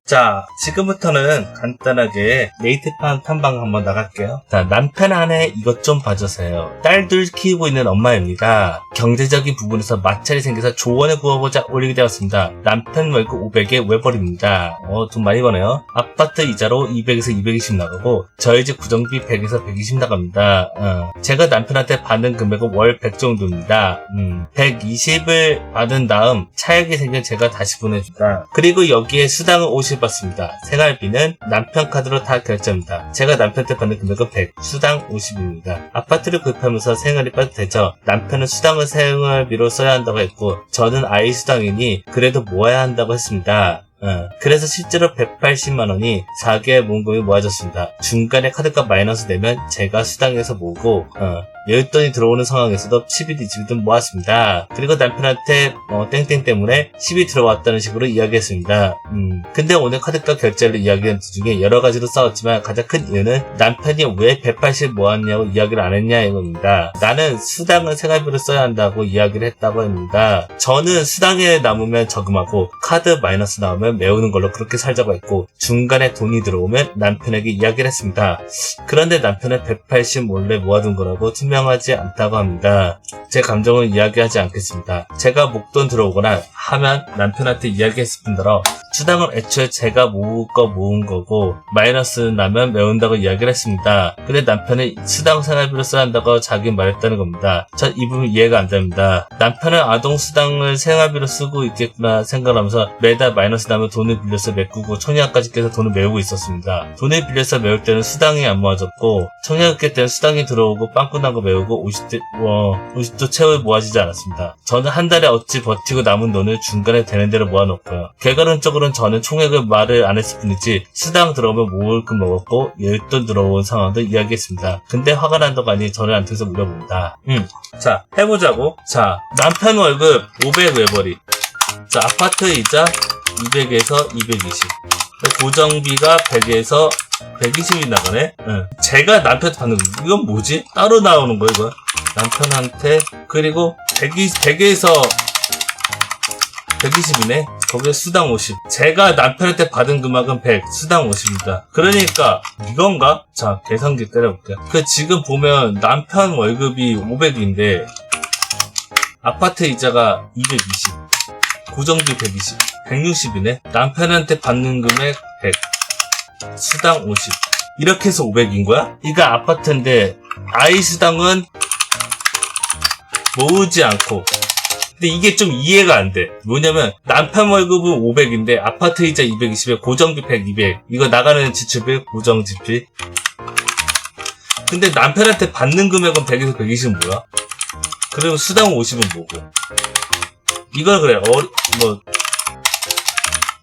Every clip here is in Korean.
자, 지금부터는 간단하게 네이트판 탐방 한번 나갈게요. 자, 남편 아내 이것 좀 봐주세요. 딸 둘 키우고 있는 엄마입니다. 경제적인 부분에서 마찰이 생겨서 조언을 구해보자 올리게 되었습니다. 남편 월급 500에 외벌입니다. 돈 많이 버네요. 아파트 이자로 200에서 220 나가고 저희 집 구정비 100에서 120 나갑니다. 제가 남편한테 받는 금액은 월 100 정도입니다. 120을 받은 다음 차액이 생겨 제가 다시 보내줍니다. 그리고 여기에 수당은 50 받습니다. 생활비는 남편 카드로 다 결제합니다. 제가 남편한테 받는 금액은 100, 수당 50입니다. 아파트를 구입하면서 생활이 빠듯해져 남편은 수당을 생활비로 써야 한다고 했고 저는 아이 수당이니 그래도 모아야 한다고 했습니다. 그래서 실제로 180만원이 4개월 모금이 모아졌습니다. 중간에 카드값 마이너스 내면 제가 수당에서 모으고 여윳돈이 들어오는 상황에서도 10일, 20일은 모았습니다. 그리고 남편한테 땡땡 때문에 10이 들어왔다는 식으로 이야기했습니다. 근데 오늘 카드값 결제를 이야기한 중에 여러 가지로 싸웠지만 가장 큰 이유는 남편이 왜 180 모았냐고 이야기를 안 했냐 이겁니다. 나는 수당은 생활비로 써야 한다고 이야기를 했다고 합니다. 저는 수당에 남으면 저금하고 카드 마이너스 나오면 메우는 걸로 그렇게 살자고 했고 중간에 돈이 들어오면 남편에게 이야기를 했습니다. 그런데 남편은 180 몰래 모아둔 거라고 투명하지 않다고 합니다. 제 감정은 이야기하지 않겠습니다. 제가 목돈 들어오거나 하면 남편한테 이야기했을 뿐더러 수당은 애초에 제가 모은 거고 마이너스 나면 메운다고 이야기를 했습니다. 근데 남편은 수당 생활비로 써야 한다고 자기 말했다는 겁니다. 전 이 부분 이해가 안 됩니다. 남편은 아동 수당을 생활비로 쓰고 있겠구나 생각하면서 매달 마이너스 나면 돈을 빌려서 메꾸고 청약까지 깨서 돈을 메우고 있었습니다. 돈을 빌려서 메울 때는 수당이 안 모아졌고 청약을 때는 수당이 들어오고 빵꾸 난 거 메우고 50도 채울 모아지지 않았습니다. 저는 한 달에 어찌 버티고 남은 돈을 중간에 되는 대로 모아놓고요. 결과론적으로는 저는 총액을 말을 안 했을 뿐이지 수당 들어오면 모을 금 먹었고 여윳돈 들어온 상황도 이야기했습니다. 근데 화가 난다고 하니 저를 안 통해서 물어봅니다. 자, 해보자고. 자, 남편 월급 500 외벌이. 자, 아파트 이자 200에서 220. 고정비가 100에서 120이 나가네. 제가 남편한테 받는 거 이건 뭐지? 따로 나오는 거야 이거. 남편한테 그리고 100에서 120이네. 거기에 수당 50. 제가 남편한테 받은 금액은 100, 수당 50입니다. 그러니까 이건가? 자, 계산기 때려볼게요. 지금 보면 남편 월급이 500인데 아파트 이자가 220, 고정비 120, 160이네. 남편한테 받는 금액 100, 수당 50. 이렇게 해서 500인 거야? 이거 아파트인데 아이 수당은 모으지 않고. 근데 이게 좀 이해가 안 돼. 뭐냐면 남편 월급은 500인데 아파트 이자 220에 고정비 100, 200. 이거 나가는 지출비, 고정지출. 근데 남편한테 받는 금액은 100에서 120은 뭐야? 그러면 수당 50은 뭐고? 이걸 그래.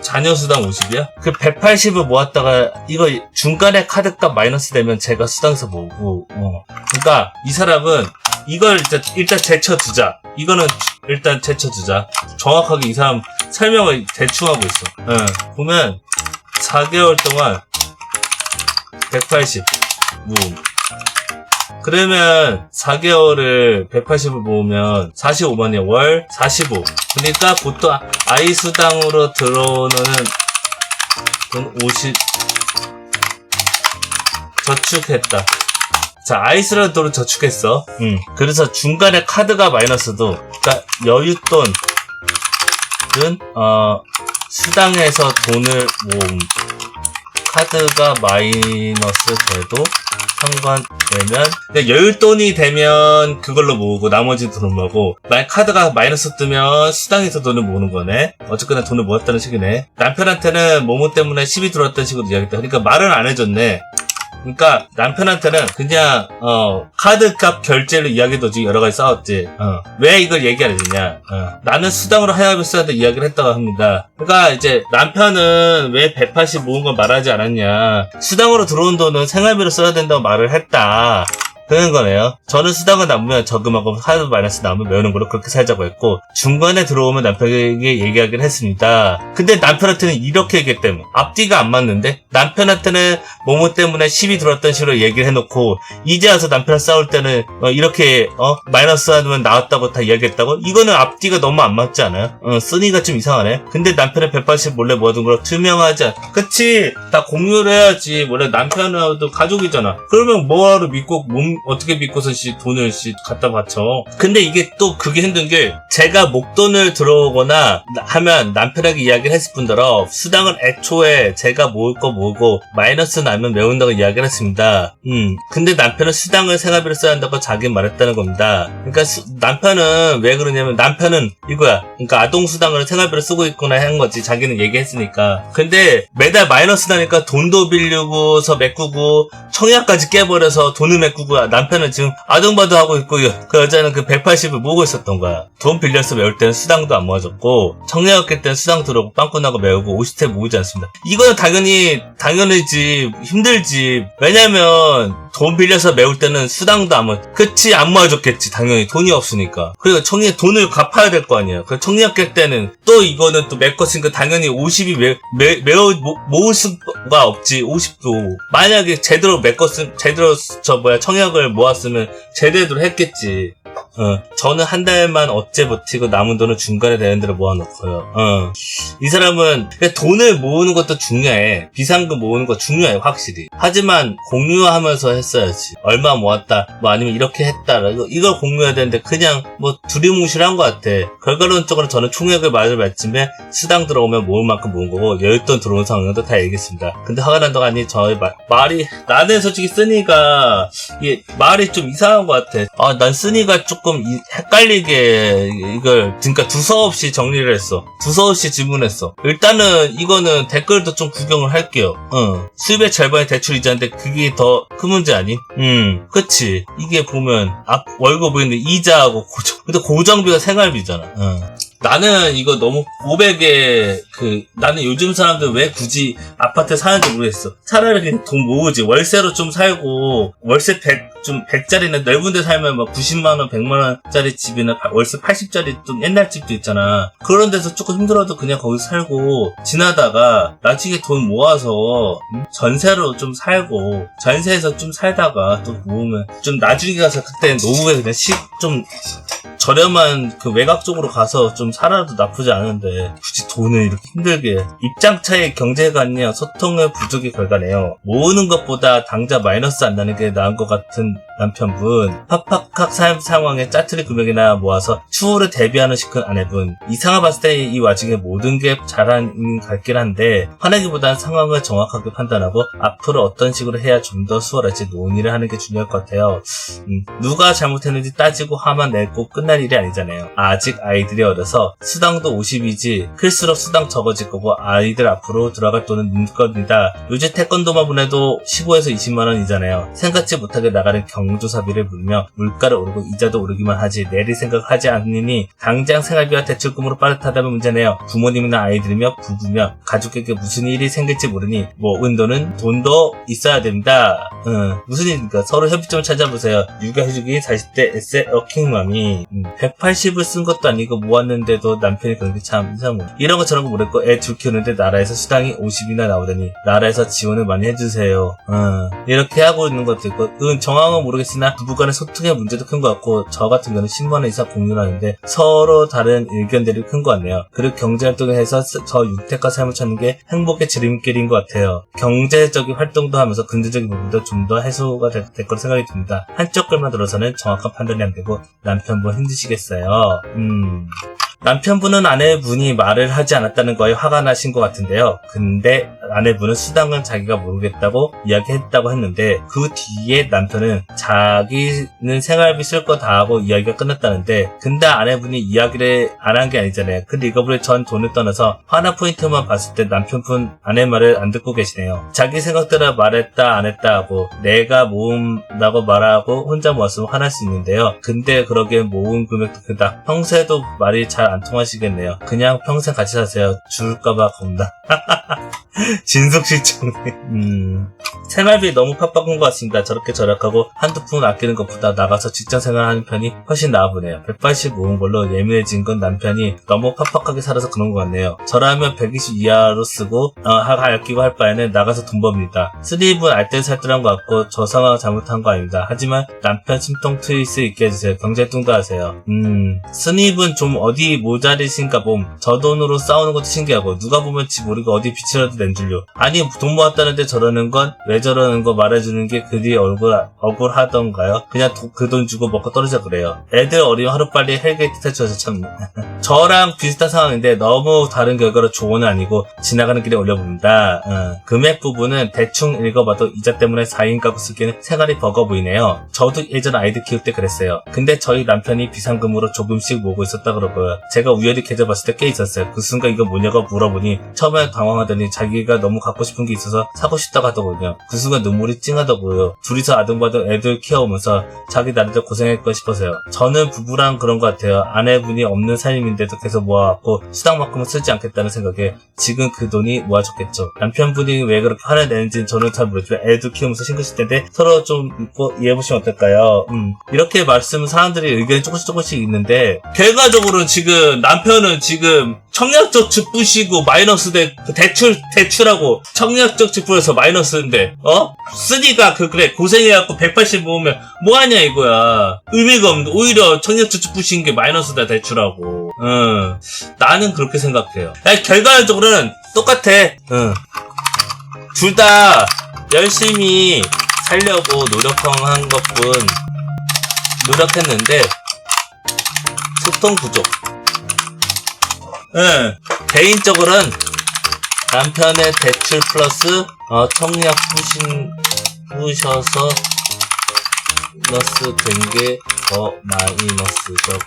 자녀 수당 50이야? 180을 모았다가 이거 중간에 카드값 마이너스 되면 제가 수당에서 모으고 그러니까 이 사람은 이걸 일단 제쳐두자. 이거는 일단 제쳐두자. 정확하게 이 사람 설명을 대충 하고 있어. 보면 4개월 동안 180 모음. 그러면 4개월을 180을 모으면 45만이야. 월 45. 그러니까 보통 아이 수당으로 들어오는 돈 50 저축했다. 자, 아이 수당으로 저축했어. 그래서 중간에 카드가 마이너스도, 그러니까 여윳돈은 수당에서 돈을 모음. 카드가 마이너스 돼도 상관되면 여윳돈이 되면 그걸로 모으고 나머지 돈을 모으고 만약 카드가 마이너스 뜨면 수당에서 돈을 모으는 거네. 어쨌거나 돈을 모았다는 식이네. 남편한테는 모모 때문에 10이 들어왔다는 식으로 이야기했다. 그러니까 말은 안 해줬네. 그러니까 남편한테는 그냥 카드값 결제를 이야기해도지 여러 가지 싸웠지. 왜 이걸 얘기 안 해주냐. 나는 수당으로 하야비를 써야 돼 이야기를 했다고 합니다. 그러니까 이제 남편은 왜 180 모은 걸 말하지 않았냐. 수당으로 들어온 돈은 생활비로 써야 된다고 말을 했다. 그런 거네요. 저는 수당을 남으면 저금하고 하드 마이너스 남으면 메우는 걸로 그렇게 살자고 했고, 중간에 들어오면 남편에게 얘기하긴 했습니다. 근데 남편한테는 이렇게 얘기했다며. 앞뒤가 안 맞는데? 남편한테는 모모 때문에 시비 들었던 식으로 얘기를 해놓고, 이제 와서 남편랑 싸울 때는 이렇게 마이너스 하면 나왔다고 다 이야기했다고? 이거는 앞뒤가 너무 안 맞지 않아요? 쓰니가 좀 이상하네. 근데 남편의 180 몰래 모든 걸 투명하지 그치? 다 공유를 해야지. 원래 남편하고도 가족이잖아. 그러면 뭐하러 믿고 어떻게 믿고서 돈을 갖다 바쳐. 근데 이게 또 그게 힘든 게, 제가 목돈을 들어오거나 하면 남편에게 이야기를 했을 뿐더러 수당을 애초에 제가 모을 거 모으고 마이너스 나면 메운다고 이야기를 했습니다. 근데 남편은 수당을 생활비로 써야 한다고 자기는 말했다는 겁니다. 그러니까 남편은 왜 그러냐면, 남편은 이거야. 그러니까 아동수당을 생활비로 쓰고 있구나 한 거지. 자기는 얘기했으니까. 근데 매달 마이너스 나니까 돈도 빌리고서 메꾸고 청약까지 깨버려서 돈을 메꾸고, 남편은 지금 아동바도 하고 있고, 그 여자는 그 180을 모으고 있었던 거야. 돈 빌려서 메울 때는 수당도 안 모아줬고, 청약을 깰 때는 수당 들어오고 빵꾸나고 메우고 50대 모으지 않습니다. 이거는 당연히지. 힘들지. 왜냐면 돈 빌려서 메울 때는 수당도 안 모아줬겠지. 당연히 돈이 없으니까. 그리고 청약 돈을 갚아야 될 거 아니야. 그 청약 깰 때는 또 이거는 또 메꿨으니까 당연히 50이 모을 수가 없지. 50도 만약에 제대로 청약을 모았으면 제대로 했겠지. 저는 한 달만 어째 버티고 남은 돈을 중간에 되는 대로 모아놓고요. 이 사람은 돈을 모으는 것도 중요해. 비상금 모으는 거 중요해, 확실히. 하지만 공유하면서 했어야지. 얼마 모았다, 아니면 이렇게 했다, 이걸 공유해야 되는데 그냥 두리뭉실한 것 같아. 결과론적으로 저는 총액을 맞으면 수당 들어오면 모을 만큼 모은 거고, 여윳돈 들어온 상황도 다 얘기했습니다. 근데 화가 난다고 하니 저의 말이, 나는 솔직히 쓰니가 이게 말이 좀 이상한 것 같아. 난 쓰니가 조금 헷갈리게 그러니까 두서없이 정리를 했어. 두서없이 질문했어. 일단은 이거는 댓글도 좀 구경을 할게요. 수입의 절반이 대출이자인데 그게 더 큰 문제 아니? 그치. 이게 보면 월급은 이자하고 근데 고정비가 생활비잖아. 나는 이거 너무 500에 나는 요즘 사람들 왜 굳이 아파트에 사는지 모르겠어. 차라리 그냥 돈 모으지. 월세로 좀 살고, 월세 100짜리는 넓은 데 살면 90만원, 100만원짜리 집이나 월세 80짜리 좀 옛날 집도 있잖아. 그런 데서 조금 힘들어도 그냥 거기 살고, 지나다가 나중에 돈 모아서 전세로 좀 살고, 전세에서 좀 살다가 또 모으면, 좀 나중에 가서 그때 노후에 그냥 좀 저렴한 외곽 쪽으로 가서 좀 살아도 나쁘지 않은데, 굳이 돈을 이렇게 힘들게. 입장 차이 경제가 아니냐, 소통의 부족의 결과네요. 모으는 것보다 당장 마이너스 안 나는 게 나은 것 같은 남편분, 팍팍팍 삶 상황에 짜투리 금액이나 모아서 추후를 대비하는 시큰 아내분. 이 상황 봤을 때 이 와중에 모든 게 잘한 같긴 한데, 화내기보다는 상황을 정확하게 판단하고 앞으로 어떤 식으로 해야 좀 더 수월할지 논의를 하는 게 중요할 것 같아요. 누가 잘못했는지 따지고 화만 내고 끝날 일이 아니잖아요. 아직 아이들이 어려서 수당도 50이지 클수록 수당 적어질 거고, 아이들 앞으로 들어갈 돈은 늘 겁니다. 요즘 태권도만 보내도 15에서 20만원이잖아요. 생각지 못하게 나가는 경조사비를 물며 물가를 오르고 이자도 오르기만 하지 내릴 생각하지 않으니 당장 생활비와 대출금으로 빠듯하다면 문제네요. 부모님이나 아이들이며 부부며 가족에게 무슨 일이 생길지 모르니 은돈은 돈도 있어야 됩니다. 무슨 일입니까? 서로 협의점을 찾아보세요. 육아해주기 40대 에세 워킹맘이 180을 쓴 것도 아니고 모았는데도 남편이 그런 게 참 이상해. 이런 거 저런 거 모르겠고 애 둘 키우는데 나라에서 수당이 50이나 나오더니 나라에서 지원을 많이 해주세요. 이렇게 하고 있는 것도 있고, 정황은 모르겠으나 부부간의 소통의 문제도 큰 것 같고, 저 같은 경우는 10만원 이상 공유를 하는데 서로 다른 의견들이 큰 것 같네요. 그리고 경제활동을 해서 저 윤택과 삶을 찾는 게 행복의 지름길인 것 같아요. 경제적인 활동도 하면서 금전적인 부분도 좀 더 해소가 될 거라 생각이 듭니다. 한쪽 글만 들어서는 정확한 판단이 안 되고 남편분 힘드시겠어요. 남편분은 아내분이 말을 하지 않았다는 거에 화가 나신 것 같은데요. 근데 아내분은 수당은 자기가 모르겠다고 이야기했다고 했는데, 그 뒤에 남편은 자기는 생활비 쓸 거 다 하고 이야기가 끝났다는데, 근데 아내분이 이야기를 안 한 게 아니잖아요. 근데 이거보다 전 돈을 떠나서 하나 포인트만 봤을 때 남편분 아내 말을 안 듣고 계시네요. 자기 생각대로 말했다 안 했다 하고 내가 모은다고 말하고 혼자 모았으면 화날 수 있는데요. 근데 그러기엔 모은 금액도 크다. 평소에도 말이 잘 안 통하시겠네요. 그냥 평생 같이 사세요. 죽을까봐 겁니다. 진속 실종님. 생활비 너무 팍팍한 것 같습니다. 저렇게 절약하고 한두 푼 아끼는 것보다 나가서 직장 생활하는 편이 훨씬 나아 보네요. 180 모은 걸로 예민해진 건 남편이 너무 팍팍하게 살아서 그런 것 같네요. 저라면 120 이하로 쓰고 아끼고 할 바에는 나가서 돈 법니다. 슬립은 알뜰살뜰한 것 같고 저 상황 잘못한 거 아닙니다. 하지만 남편 심통 트일 수 있게 해주세요. 경제뚱도 하세요. 스닙은 좀 어디 모자리신가 봄. 저 돈으로 싸우는 것도 신기하고 누가 보면 지 모르게 어디 빛이라도 낸줄요. 아니 돈 모았다는데 저러는 건 왜 저러는 거 말해주는 게 그리 억울하던가요? 그냥 그 돈 주고 먹고 떨어져 그래요. 애들 어리면 하루빨리 헬게이트 탈출해서 참. 저랑 비슷한 상황인데 너무 다른 결과로 조언은 아니고 지나가는 길에 올려봅니다. 금액 부분은 대충 읽어봐도 이자 때문에 4인 가구 쓰기에는 생활이 버거워 보이네요. 저도 예전 아이들 키울 때 그랬어요. 근데 저희 남편이 비상금으로 조금씩 모으고 있었다 그러고요. 제가 우연히 계좌 봤을 때 꽤 있었어요. 그 순간 이거 뭐냐고 물어보니 처음에 당황하더니 자기가 너무 갖고 싶은 게 있어서 사고 싶다고 하더군요. 그 순간 눈물이 찡하더고요. 둘이서 아등바등 애들 키워오면서 자기 나름대로 고생했고 싶어서요. 저는 부부랑 그런 것 같아요. 아내분이 없는 삶인데도 계속 모아갖고 수당만큼은 쓰지 않겠다는 생각에 지금 그 돈이 모아졌겠죠. 남편분이 왜 그렇게 화를 내는지는 저는 잘 모르지만 애들 키우면서 싱글실 텐데 서로 좀 믿고 이해해보시면 어떨까요? 이렇게 말씀은 사람들이 의견이 조금씩 있는데 결과적으로는 지금 남편은 지금 청약저축 부시고 마이너스 대출하고 청약저축 부에서 마이너스인데 쓰니까 그래 고생해갖고 180 모으면 뭐하냐 이거야. 의미가 없는데 오히려 청약저축 부신 게 마이너스다 대출하고. 나는 그렇게 생각해요. 결과적으로는 똑같아. 둘 다 열심히 살려고 노력한 것뿐 노력했는데 소통 부족. 개인적으로는 남편의 대출 플러스 청약 부셔서 마이너스 된 게 더 마이너스적이라고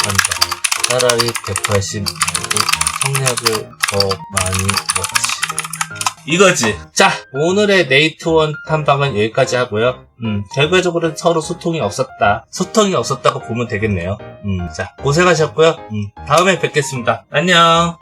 한다. 차라리 180 말고 청약을 더 많이 넣지. 이거지. 자, 오늘의 네이트원 탐방은 여기까지 하고요. 결과적으로는 서로 소통이 없었다고 보면 되겠네요. 자, 고생하셨고요. 다음에 뵙겠습니다. 안녕.